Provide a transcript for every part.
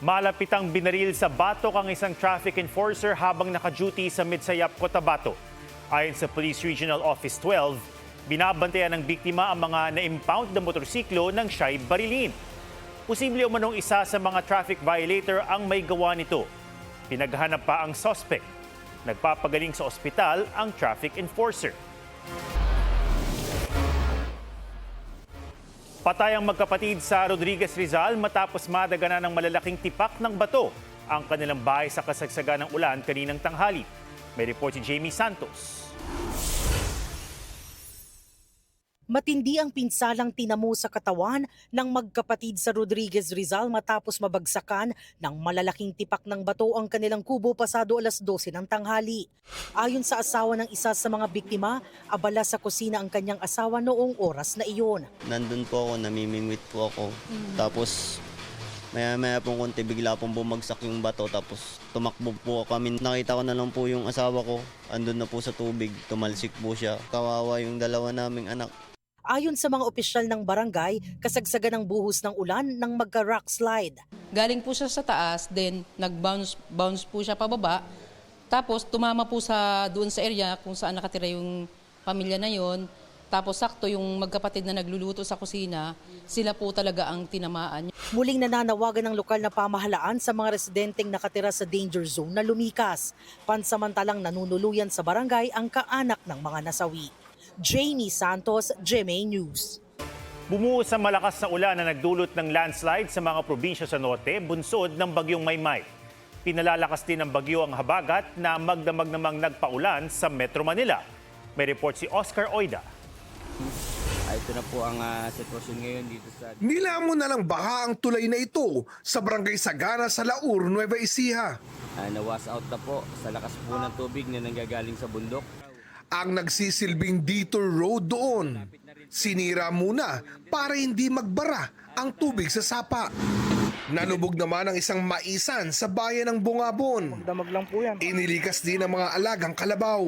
Malapitang binaril sa batok ang isang traffic enforcer habang naka-duty sa Midsayap, Cotabato. Ayon sa Police Regional Office 12, binabantayan ng biktima ang mga na-impound na motorsiklo nang siya'y barilin. Posible umanong isa sa mga traffic violator ang may gawa nito. Pinaghahanap pa ang suspect. Nagpapagaling sa ospital ang traffic enforcer. Patay ang magkapatid sa Rodriguez, Rizal matapos madaganan ng malalaking tipak ng bato ang kanilang bahay sa kasagsagan ng ulan kaninang tanghali. May report si Jamie Santos. Matindi ang pinsalang tinamo sa katawan ng magkapatid sa Rodriguez, Rizal matapos mabagsakan ng malalaking tipak ng bato ang kanilang kubo pasado 12:00 ng tanghali. Ayon sa asawa ng isa sa mga biktima, abala sa kusina ang kanyang asawa noong oras na iyon. Nandun po ako, namimingwit po ako. Tapos maya-maya pong konti bigla pong bumagsak yung bato tapos tumakbo po kami. Nakita ko na lang po yung asawa ko, andun na po sa tubig, tumalsik po siya. Kawawa yung dalawa naming anak. Ayon sa mga opisyal ng barangay, kasagsagan ng buhos ng ulan nang magka-rock slide. Galing po siya sa taas, then nag-bounce po siya pababa. Tapos tumama po doon sa area kung saan nakatira yung pamilya na yon. Tapos sakto yung magkapatid na nagluluto sa kusina, sila po talaga ang tinamaan. Muling nananawagan ng lokal na pamahalaan sa mga residenteng nakatira sa danger zone na lumikas. Pansamantalang nanunuluyan sa barangay ang kaanak ng mga nasawi. Jamie Santos, GMA News. Bumuhos sa malakas na ulan na nagdulot ng landslide sa mga probinsya sa norte, bunsod ng bagyong Maymay. Pinalalakas din ng bagyo ang habagat na magdamag namang nagpaulan sa Metro Manila. May report si Oscar Oida. Ito na po ang sitwasyon ngayon dito sa... Nilamon na lang baha ang tulay na ito sa Barangay Sagana sa Laur, Nueva Ecija. Nawas out na po sa lakas po ng tubig na nanggagaling sa bundok. Ang nagsisilbing detour road doon, sinira muna para hindi magbara ang tubig sa sapa. Nanubog naman ang isang maisan sa bayan ng Bungabon. Damag lang po yan. Inilikas din ang mga alagang kalabaw.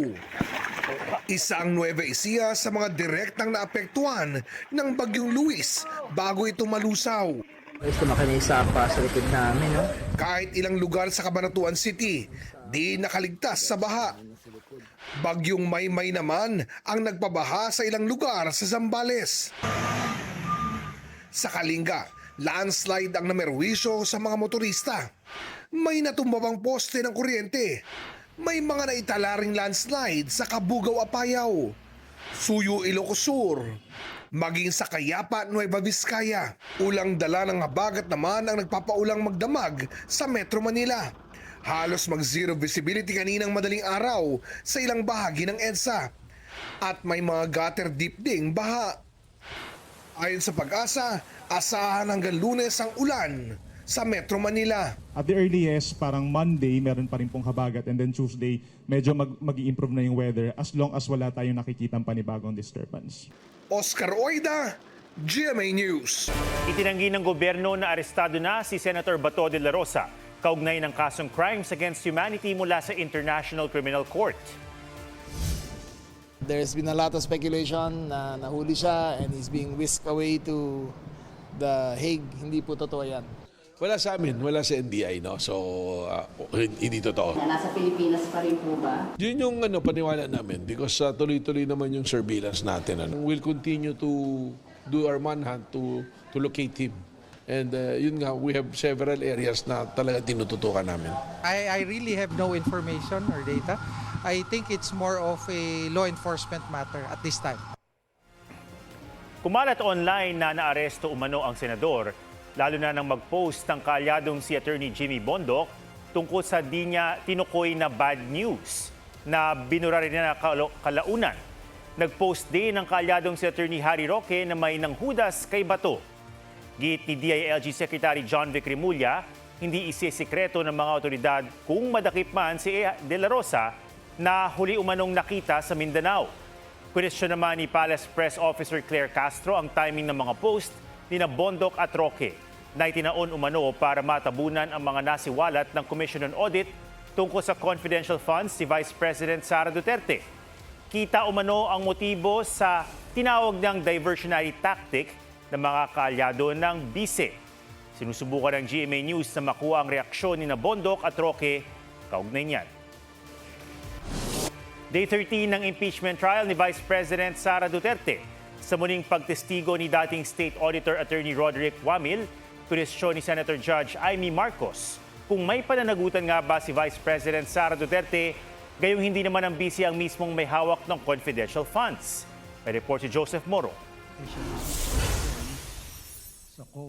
Isa ang Nueva Ecija sa mga direktang naapektuhan ng Bagyong Luis bago ito malusaw. Gusto makinisapa sa likod namin, no? Kahit ilang lugar sa Cabanatuan City, di nakaligtas sa baha. Bagyong Maymay naman ang nagpabaha sa ilang lugar sa Zambales. Sa Kalinga, landslide ang namerwisyo sa mga motorista. May natumbabang poste ng kuryente. May mga naitalaring landslide sa Kabugaw, Apayao, Suyo, Ilocos Sur, maging sa Kayapa, Nueva Vizcaya. Ulang dala ng habagat naman ang nagpapaulang magdamag sa Metro Manila. Halos mag-zero visibility kaninang madaling araw sa ilang bahagi ng EDSA. At may mga gutter deep ding baha. Ayon sa Pag-asa, asahan hanggang Lunes ang ulan sa Metro Manila. At the earliest, parang Monday, meron pa rin pong habagat. And then Tuesday, medyo mag-i-improve na yung weather as long as wala tayong nakikitang panibagong disturbance. Oscar Oida, GMA News. Itinanggi ng gobyerno na arestado na si Senator Bato de la Rosa kaugnay ng kasong crimes against humanity mula sa International Criminal Court. There's been a lot of speculation na nahuli siya and he's being whisked away to The Hague. Hindi po totoo yan. Wala sa amin, wala sa NBI, no? So, hindi totoo. Nasa Pilipinas pa rin po ba? Yun yung paniwala namin because tuloy-tuloy naman yung surveillance natin. We'll continue to do our manhunt to locate him. And yun nga, we have several areas na talaga tinututukan namin. I really have no information or data. I think it's more of a law enforcement matter at this time. Kumalat online na naaresto umano ang senador, lalo na nang mag-post ng kaalyadong si Attorney Jimmy Bondoc tungkol sa di niya tinukoy na bad news na binura rin niya na kalaunan. Nag-post din ng kaalyadong si Attorney Harry Roque na may nanghudas kay Bato. Git ni DILG Secretary John Vic Remulla, hindi isisikreto ng mga otoridad kung madakip man si De La Rosa na huli umanong nakita sa Mindanao. Question naman ni Palace Press Officer Claire Castro ang timing ng mga post ni na Bondoc at Roque na itinaon umano para matabunan ang mga nasiwalat ng Commission on Audit tungkol sa confidential funds si Vice President Sara Duterte. Kita umano ang motibo sa tinawag ng diversionary tactic ng mga kaalyado ng bise. Sinusubukan ng GMA News na makuha ang reaksyon ni Bondok at Roque kaugnay niyan. Day 13 ng impeachment trial ni Vice President Sara Duterte. Sa muling pagtestigo ni dating State Auditor Attorney Roderick Wamil, kwestiyon ni Senator Judge Amy Marcos kung may pananagutan nga ba si Vice President Sara Duterte, gayong hindi naman ang busy ang mismong may hawak ng confidential funds. May report si Joseph Moro.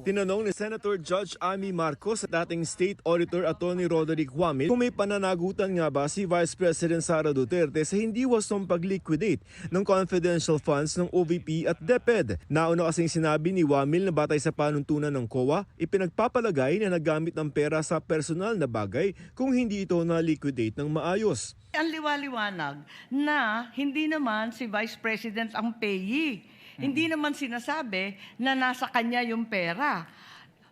Tinanong ni Senator Judge Amy Marcos sa dating State Auditor Attorney Roderick Wamil kung may pananagutan nga ba si Vice President Sara Duterte sa hindi wastong pag-liquidate ng confidential funds ng OVP at DepEd. Nauna kasing sinabi ni Wamil na batay sa panuntunan ng COA, ipinagpapalagay na nagamit ng pera sa personal na bagay kung hindi ito na-liquidate ng maayos. Ang liwaliwanag na hindi naman si Vice President ang payee. Hindi naman sinasabi na nasa kanya yung pera.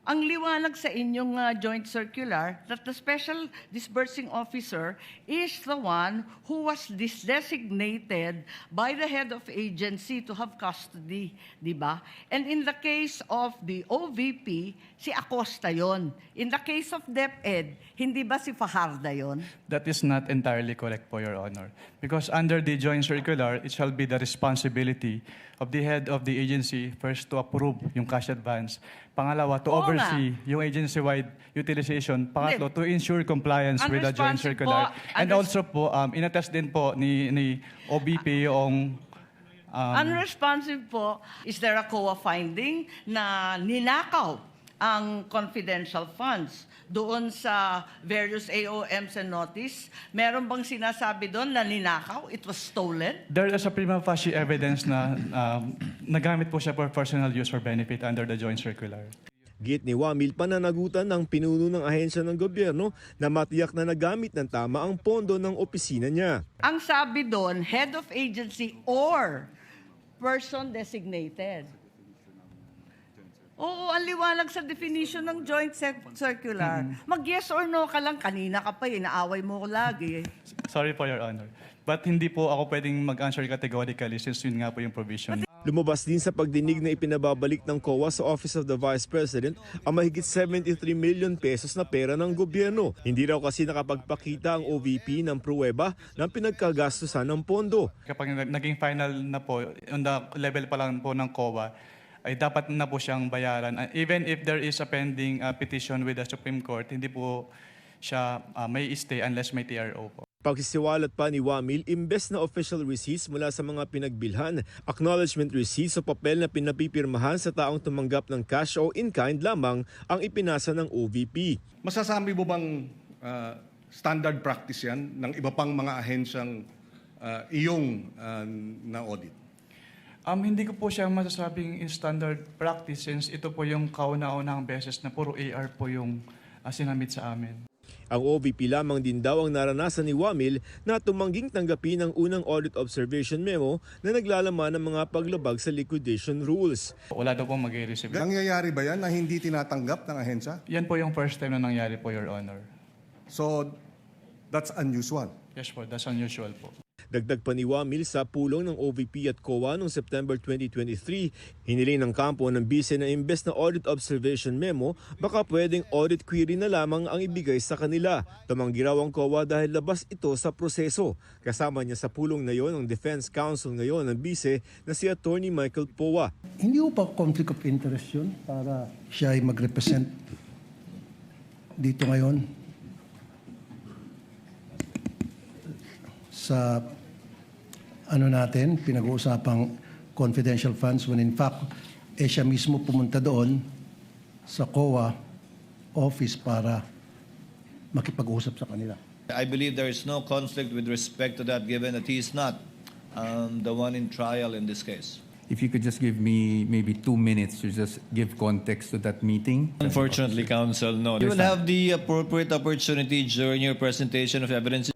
Ang liwanag sa inyong joint circular that the Special Disbursing Officer is the one who was designated by the head of agency to have custody, di ba? And in the case of the OVP, si Acosta yon. In the case of DepEd, hindi ba si Fajarda yon? That is not entirely correct po, Your Honor. Because under the joint circular, it shall be the responsibility of the head of the agency first to approve yung cash advance. Pangalawa, to oversee yung agency-wide utilization. Pangatlo, to ensure compliance with the joint circular. And also po, inattest din po ni OBP yung... Unresponsive po, is there a COA finding na ninakaw ang confidential funds doon sa various AOMs and notice? Meron bang sinasabi doon na ninakaw? It was stolen? There is a prima facie evidence na nagamit po siya for personal use or benefit under the joint circular. Git ni Wamil, pananagutan ng pinuno ng ahensya ng gobyerno na matiyak na nagamit ng tama ang pondo ng opisina niya. Ang sabi doon, head of agency or person designated. Oo, ang liwanag sa definition ng joint circular. Mag-yes or no ka lang, kanina ka pa, inaaway mo ko lagi. Sorry po, Your Honor. But hindi po ako pwedeng mag-answer categorically since yun nga po yung provision. Lumabas din sa pagdinig na ipinababalik ng COA sa Office of the Vice President ang mahigit 73 million pesos na pera ng gobyerno. Hindi raw kasi nakapagpakita ang OVP ng pruweba ng pinagkagastusan ng pondo. Kapag naging final na po, on the level pa lang po ng COA, ay dapat na po siyang bayaran. Even if there is a pending petition with the Supreme Court, hindi po siya may stay unless may TRO po. Pagsisiwalat pa ni Wamil, imbes na official receipts mula sa mga pinagbilhan, acknowledgement receipts o papel na pinapipirmahan sa taong tumanggap ng cash o in-kind lamang ang ipinasa ng OVP. Masasabi mo bang standard practice yan ng iba pang mga ahensyang iyong na-audit? Hindi ko po siya masasabing in standard practice since ito po yung kauna-unahang beses na puro AR po yung sinamit sa amin. Ang OVP lamang din daw ang naranasan ni Wamil na tumangging tanggapin ang unang audit observation memo na naglalaman ng mga paglabag sa liquidation rules. Wala daw pong mag-i-receive. Nangyayari ba yan na hindi tinatanggap ng ahensya? Yan po yung first time na nangyari po, Your Honor. So, that's unusual? Yes po, that's unusual po. Dagdag pa ni Wamil sa pulong ng OVP at COA noong September 2023, hiniling ng kampo ng BICE na imbes na audit observation memo, baka pwedeng audit query na lamang ang ibigay sa kanila. Tumanggi raw ang COA dahil labas ito sa proseso. Kasama niya sa pulong na yon ang Defense Counsel ngayon ng BICE na si Attorney Michael Poa. Hindi po pa conflict of interest yun para siya ay mag-represent dito ngayon sa natin, pinag-uusapang confidential funds when in fact, siya mismo pumunta doon sa COA office para makipag-usap sa kanila. I believe there is no conflict with respect to that given that he is not the one in trial in this case. If you could just give me maybe 2 minutes to just give context to that meeting. Unfortunately, Counsel, no. You will have the appropriate opportunity during your presentation of evidence.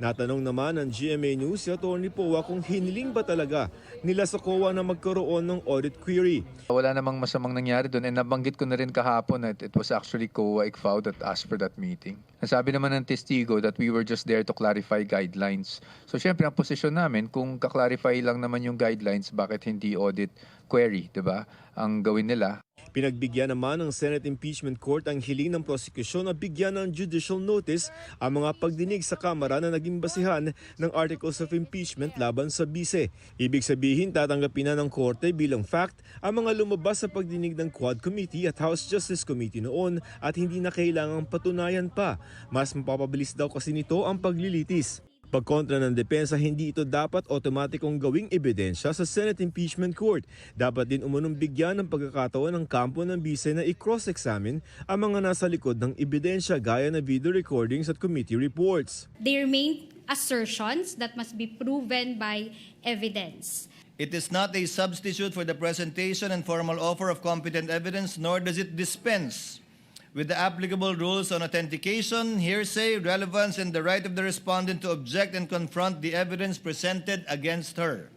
Natanong naman ng GMA News si Atty. Poa kung hiniling ba talaga nila sa COA na magkaroon ng audit query. Wala namang masamang nangyari doon and nabanggit ko na rin kahapon that it was actually COA ICFAO that asked for that meeting. Nasabi naman ng testigo that we were just there to clarify guidelines. So syempre ang posisyon namin kung kaklarify lang naman yung guidelines, bakit hindi audit query, 'di ba? Ang gawin nila. Pinagbigyan naman ng Senate Impeachment Court ang hiling ng prosekusyon na bigyan ng judicial notice ang mga pagdinig sa Kamara na naging basihan ng Articles of Impeachment laban sa bise. Ibig sabihin, tatanggapin na ng Korte bilang fact ang mga lumabas sa pagdinig ng Quad Committee at House Justice Committee noon at hindi na kailangang patunayan pa. Mas mapapabilis daw kasi nito ang paglilitis. Pagkontra ng depensa, hindi ito dapat otomatikong gawing ebidensya sa Senate Impeachment Court. Dapat din umunong bigyan ng pagkakataon ng kampo ng bise na i-cross-examine ang mga nasa likod ng ebidensya gaya na video recordings at committee reports. They remain assertions that must be proven by evidence. It is not a substitute for the presentation and formal offer of competent evidence, nor does it dispense with the applicable rules on authentication, hearsay, relevance, and the right of the respondent to object and confront the evidence presented against her.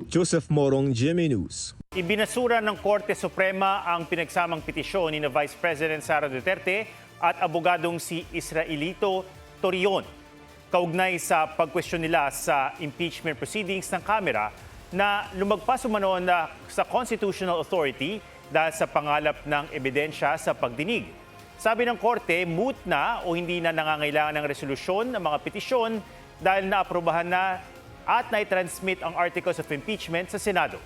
Joseph Morong, GMA News. Ibinasura ng Korte Suprema ang pinagsamang petisyon ni Vice President Sara Duterte at abogadong si Israelito Torion, kaugnay sa pagkwestiyon nila sa impeachment proceedings ng Kamara na lumagpas umano na sa Constitutional Authority dahil sa pangalap ng ebidensya sa pagdinig. Sabi ng Korte, moot na o hindi na nangangailangan ng resolusyon ng mga petisyon dahil naaprubahan na at nai-transmit ang Articles of Impeachment sa Senado.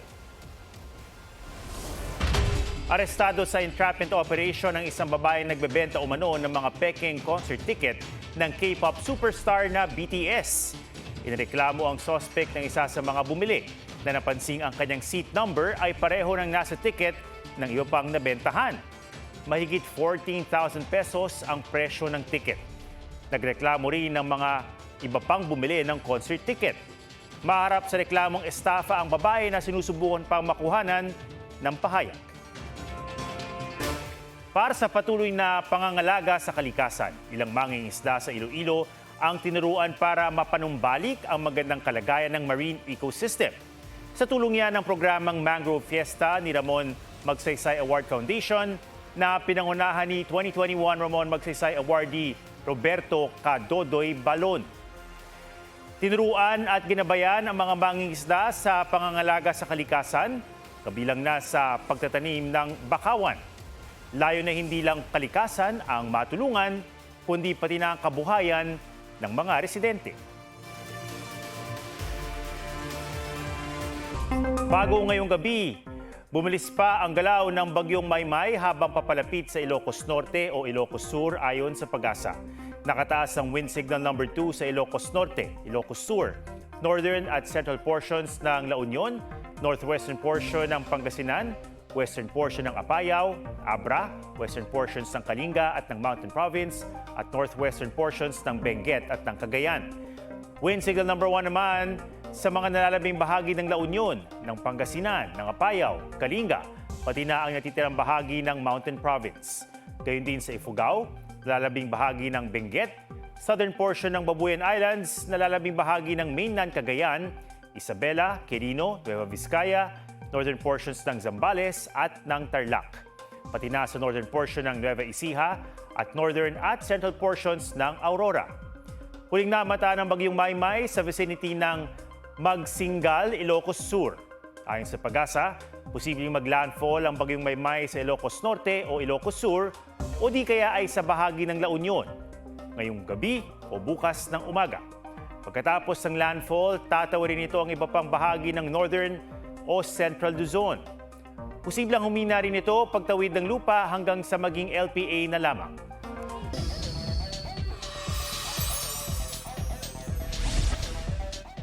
Arestado sa entrapment operation ang isang babaeng nagbebenta umano ng mga peking concert ticket ng K-pop superstar na BTS. Inireklamo ang suspect ng isa sa mga bumili na napansing ang kanyang seat number ay pareho ng nasa ticket ng iba pang nabentahan. Mahigit 14,000 pesos ang presyo ng ticket. Nagreklamo rin ng mga iba pang bumili ng concert ticket. Maharap sa reklamong estafa ang babae na sinusubukan pang makuhanan ng pahayag. Para sa patuloy na pangangalaga sa kalikasan, ilang mangingisda sa Iloilo ang tinuruan para mapanumbalik ang magandang kalagayan ng marine ecosystem. Sa tulong yan ng programang Mangrove Fiesta ni Ramon Magsaysay Award Foundation na pinangunahan ni 2021 Ramon Magsaysay Awardee Roberto Cadodoy Balon. Tinuruan at ginabayan ang mga mangingisda sa pangangalaga sa kalikasan, kabilang na sa pagtatanim ng bakawan. Layo na hindi lang kalikasan ang matulungan, kundi pati na ang kabuhayan ng mga residente. Bago ngayong gabi, bumilis pa ang galaw ng bagyong Maymay habang papalapit sa Ilocos Norte o Ilocos Sur ayon sa Pag-asa. Nakataas ang wind signal number 2 sa Ilocos Norte, Ilocos Sur, northern at central portions ng La Union, northwestern portion ng Pangasinan, western portion ng Apayao, Abra, western portions ng Kalinga at ng Mountain Province, at northwestern portions ng Benguet at ng Cagayan. Wind signal number 1 naman sa mga nalalabing bahagi ng La Union, ng Pangasinan, ng Apayao, Kalinga, pati na ang natitirang bahagi ng Mountain Province. Gayon din sa Ifugao, nalalabing bahagi ng Benguet, southern portion ng Babuyan Islands, nalalabing bahagi ng mainland Cagayan, Isabela, Quirino, Nueva Vizcaya, northern portions ng Zambales at ng Tarlac. Pati na sa northern portion ng Nueva Ecija at northern at central portions ng Aurora. Huling namata ng bagyong Maymay sa vicinity ng Magsingal, Ilocos Sur. Ayon sa Pag-asa, posibleng maglandfall ang bagyong Maymay sa Ilocos Norte o Ilocos Sur o di kaya ay sa bahagi ng La Union ngayong gabi o bukas ng umaga. Pagkatapos ng landfall, tatawarin ito ang iba pang bahagi ng northern o central Luzon. Posibleng humina rin ito pagtawid ng lupa hanggang sa maging LPA na lamang.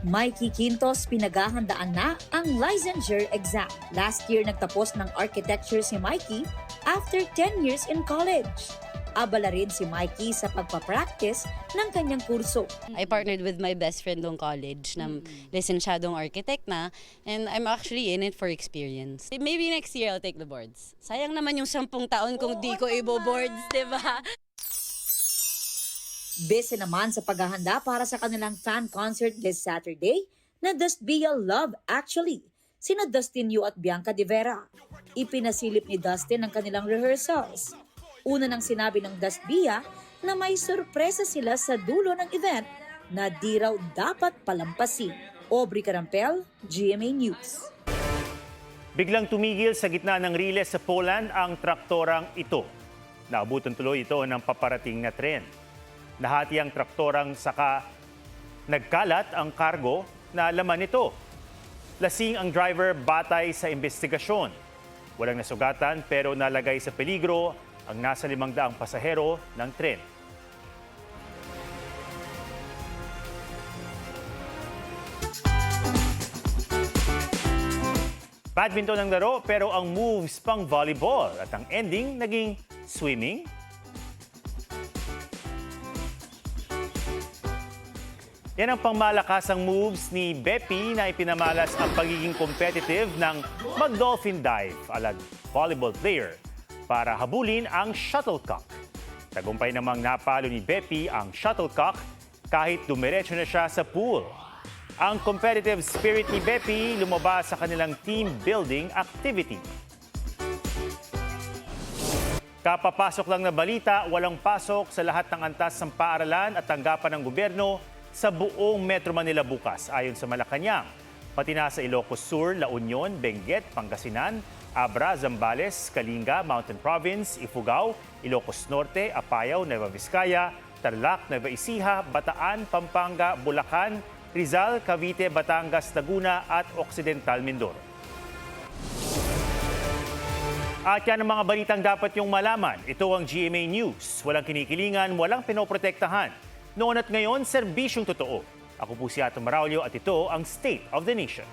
Mikey Quintos, pinaghahandaan na ang licensure exam. Last year nagtapos ng architecture si Mikey after 10 years in college. Abala rin si Mikey sa pagpapractice ng kanyang kurso. I partnered with my best friend noong college na lisensyadong architect na, and I'm actually in it for experience. Maybe next year I'll take the boards. Sayang naman yung 10 taon kung di ko ibo-boards, diba? Busy naman sa paghahanda para sa kanilang fan concert this Saturday na Dustbia Love Actually, sina Dustin Yu at Bianca De Vera. Ipinasilip ni Dustin ang kanilang rehearsals. Una nang sinabi ng Dustbia na may sorpresa sila sa dulo ng event na di raw dapat palampasin. Aubrey Carampel, GMA News. Biglang tumigil sa gitna ng riles sa Poland ang traktorang ito. Naabutan tuloy ito ng paparating na tren. Nahati ang traktorang saka nagkalat ang kargo na laman nito. Lasing ang driver batay sa investigasyon. Walang nasugatan pero nalagay sa peligro ang nasa 500 pasahero ng tren. Badminton ang laro pero ang moves pang volleyball at ang ending naging swimming. Yan ang pangmalakasang moves ni Bepi na ipinamalas ang pagiging competitive ng mag-dolphin dive alad volleyball player para habulin ang shuttlecock. Tagumpay namang napalo ni Bepi ang shuttlecock kahit dumiretso na siya sa pool. Ang competitive spirit ni Bepi lumabas sa kanilang team building activity. Kapapasok lang na balita, walang pasok sa lahat ng antas ng paaralan at tanggapan ng gobyerno sa buong Metro Manila bukas ayon sa Malacanang. Pati na sa Ilocos Sur, La Union, Benguet, Pangasinan, Abra, Zambales, Kalinga, Mountain Province, Ifugao, Ilocos Norte, Apayao, Nueva Vizcaya, Tarlac, Nueva Ecija, Bataan, Pampanga, Bulacan, Rizal, Cavite, Batangas, Laguna at Occidental Mindoro. At yan ang mga balitang dapat niyong malaman. Ito ang GMA News. Walang kinikilingan, walang pinoprotektahan. Noon at ngayon, serbisyong totoo. Ako po si Ato Maraulio at ito ang State of the Nation.